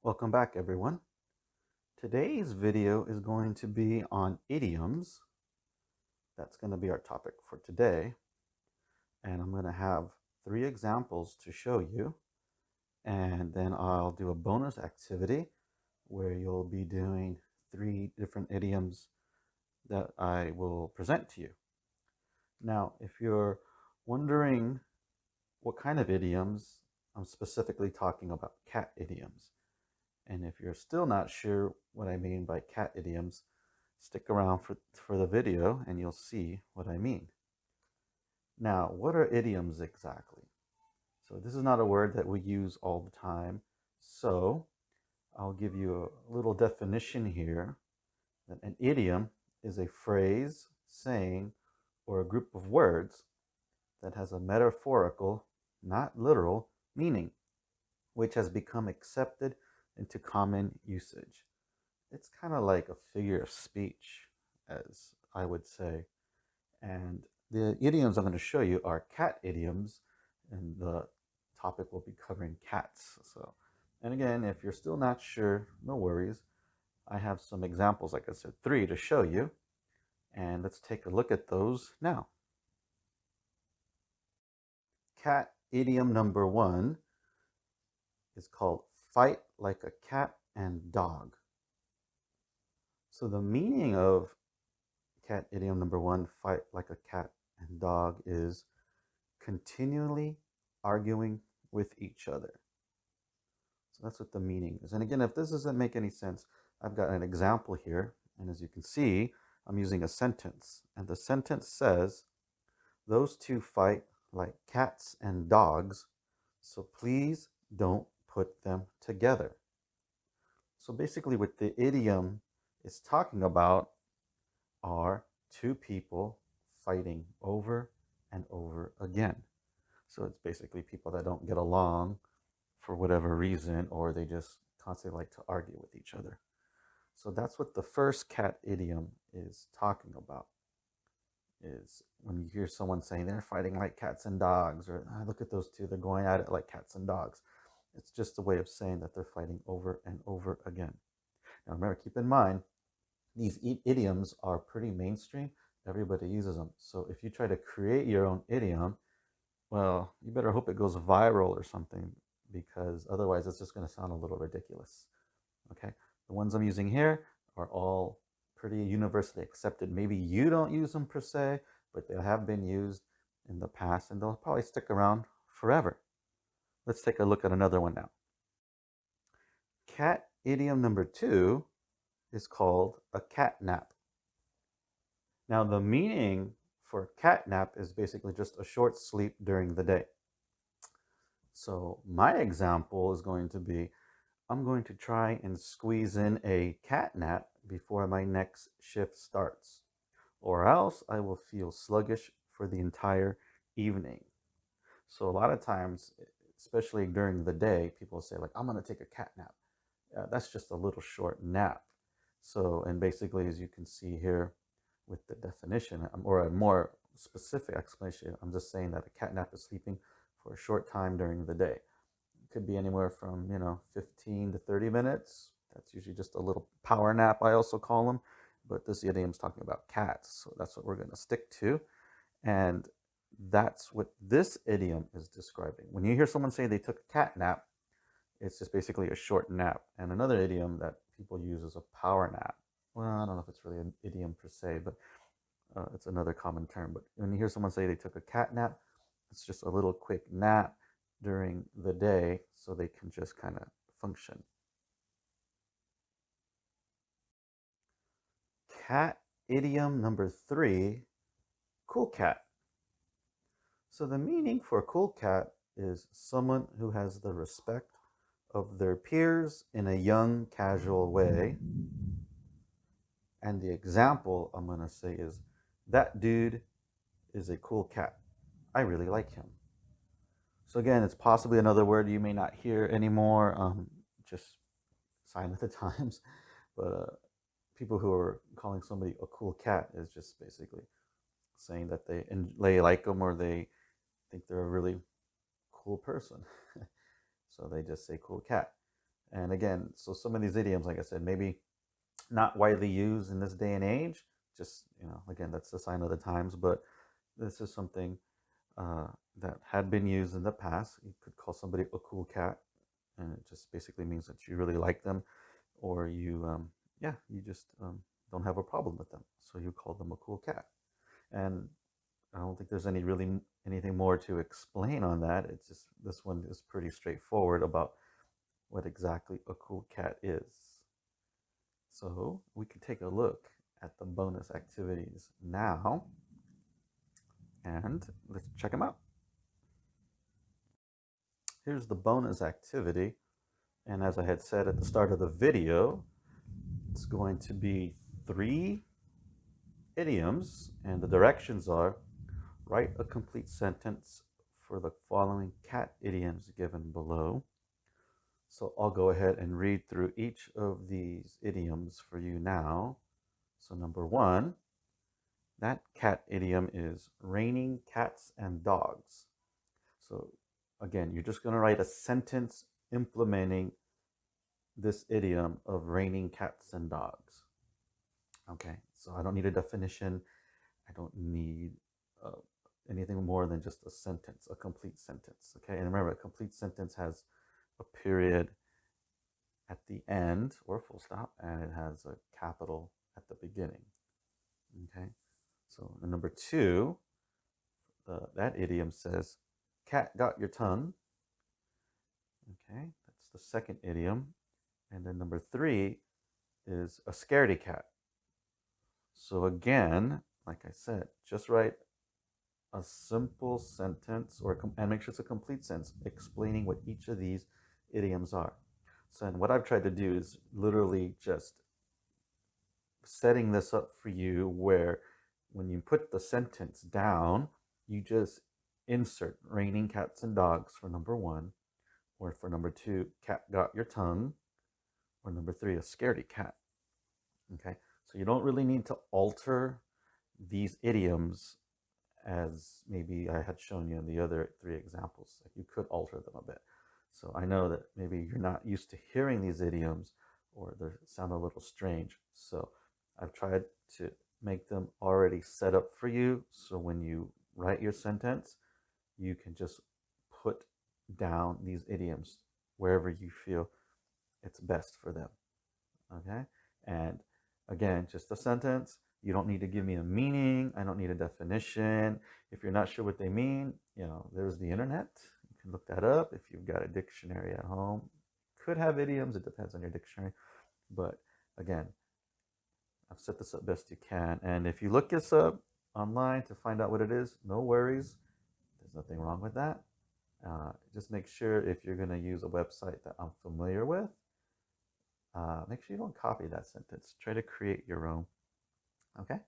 Welcome back, everyone. Today's video is going to be on idioms. That's going to be our topic for today. And I'm going to have 3 examples to show you. And then I'll do a bonus activity where you'll be doing 3 different idioms that I will present to you. Now, if you're wondering what kind of idioms, I'm specifically talking about cat idioms. And if you're still not sure what I mean by cat idioms, stick around for the video and you'll see what I mean. Now, what are idioms exactly? So this is not a word that we use all the time. So I'll give you a little definition here. That an idiom is a phrase, saying, or a group of words that has a metaphorical, not literal, meaning, which has become accepted into common usage. It's kind of like a figure of speech, as I would say. And the idioms I'm going to show you are cat idioms, and the topic will be covering cats. So, and again, if you're still not sure, no worries. I have some examples, like I said, 3 to show you. And let's take a look at those now. Cat idiom number 1 is called fight like a cat and dog. So the meaning of cat idiom number 1, fight like a cat and dog, is continually arguing with each other. So that's what the meaning is. And again, if this doesn't make any sense, I've got an example here. And as you can see, I'm using a sentence. And the sentence says, those two fight like cats and dogs, so please don't put them together. So basically what the idiom is talking about are 2 people fighting over and over again. So it's basically people that don't get along for whatever reason, or they just constantly like to argue with each other. So that's what the first cat idiom is talking about, is when you hear someone saying they're fighting like cats and dogs, or look at those 2, they're going at it like cats and dogs. It's just a way of saying that they're fighting over and over again. Now remember, keep in mind, these idioms are pretty mainstream. Everybody uses them. So if you try to create your own idiom, well, you better hope it goes viral or something, because otherwise it's just going to sound a little ridiculous. Okay, the ones I'm using here are all pretty universally accepted. Maybe you don't use them per se, but they have been used in the past, and they'll probably stick around forever. Let's take a look at another one now. Cat idiom number 2 is called a cat nap. Now, the meaning for cat nap is basically just a short sleep during the day. So my example is going to be, I'm going to try and squeeze in a cat nap before my next shift starts, or else I will feel sluggish for the entire evening. So a lot of times, especially during the day, people say like, I'm going to take a cat nap. That's just a little short nap. So, and basically, as you can see here with the definition, or a more specific explanation, I'm just saying that a cat nap is sleeping for a short time during the day. It could be anywhere from, 15 to 30 minutes. That's usually just a little power nap, I also call them. But this idiom is talking about cats, so that's what we're going to stick to. And that's what this idiom is describing. When you hear someone say they took a cat nap, it's just basically a short nap. And another idiom that people use is a power nap. Well, I don't know if it's really an idiom per se, but it's another common term. But when you hear someone say they took a cat nap, it's just a little quick nap during the day so they can just kind of function. Cat idiom number 3, cool cat. So the meaning for cool cat is someone who has the respect of their peers in a young, casual way. And the example I'm going to say is, that dude is a cool cat. I really like him. So again, it's possibly another word you may not hear anymore, just sign of the times. But people who are calling somebody a cool cat is just basically saying that they like them, or they think they're a really cool person. So they just say cool cat. And again, so some of these idioms, like I said, maybe not widely used in this day and age. Just, again, that's the sign of the times, but this is something uh, that had been used in the past. You could call somebody a cool cat, and it just basically means that you really like them, or you just don't have a problem with them. So you call them a cool cat. And I don't think there's anything more to explain on that. It's just this one is pretty straightforward about what exactly a cool cat is. So we can take a look at the bonus activities now, and let's check them out. Here's the bonus activity, and as I had said at the start of the video, it's going to be 3 idioms, and the directions are: write a complete sentence for the following cat idioms given below. So I'll go ahead and read through each of these idioms for you now. So number 1, that cat idiom is raining cats and dogs. So again, you're just going to write a sentence implementing this idiom of raining cats and dogs. Okay, so I don't need a definition. I don't need anything more than just a sentence, a complete sentence. Okay, and remember, a complete sentence has a period at the end or a full stop, and it has a capital at the beginning. Okay, so number 2, that idiom says, cat got your tongue. Okay, that's the second idiom. And then number 3 is a scaredy cat. So again, like I said, just write a simple sentence and make sure it's a complete sentence explaining what each of these idioms are. So and what I've tried to do is literally just setting this up for you where when you put the sentence down, you just insert raining cats and dogs for number 1, or for number 2, cat got your tongue, or number 3, a scaredy cat. Okay, so you don't really need to alter these idioms as maybe I had shown you in the other 3 examples. Like, you could alter them a bit. So I know that maybe you're not used to hearing these idioms, or they sound a little strange. So I've tried to make them already set up for you, so when you write your sentence, you can just put down these idioms wherever you feel it's best for them. Okay, and again, just a sentence. You don't need to give me a meaning. I don't need a definition. If you're not sure what they mean, there's the internet. You can look that up. If you've got a dictionary at home, could have idioms. It depends on your dictionary. But again, I've set this up best you can. And if you look this up online to find out what it is, no worries. There's nothing wrong with that. Just make sure, if you're going to use a website that I'm familiar with, make sure you don't copy that sentence. Try to create your own. Okay,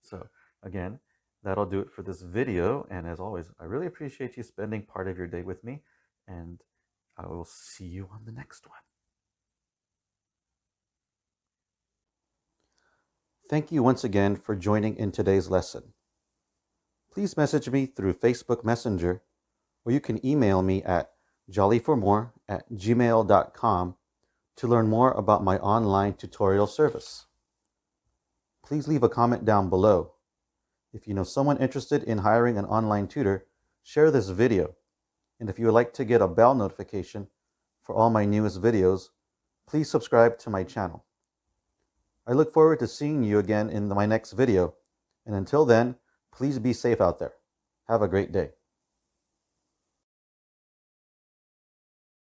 so again, that'll do it for this video. And as always, I really appreciate you spending part of your day with me, and I will see you on the next one. Thank you once again for joining in today's lesson. Please message me through Facebook Messenger, or you can email me at jollyformore@gmail.com to learn more about my online tutorial service. Please leave a comment down below. If you know someone interested in hiring an online tutor, share this video. And if you would like to get a bell notification for all my newest videos, please subscribe to my channel. I look forward to seeing you again in my next video. And until then, please be safe out there. Have a great day.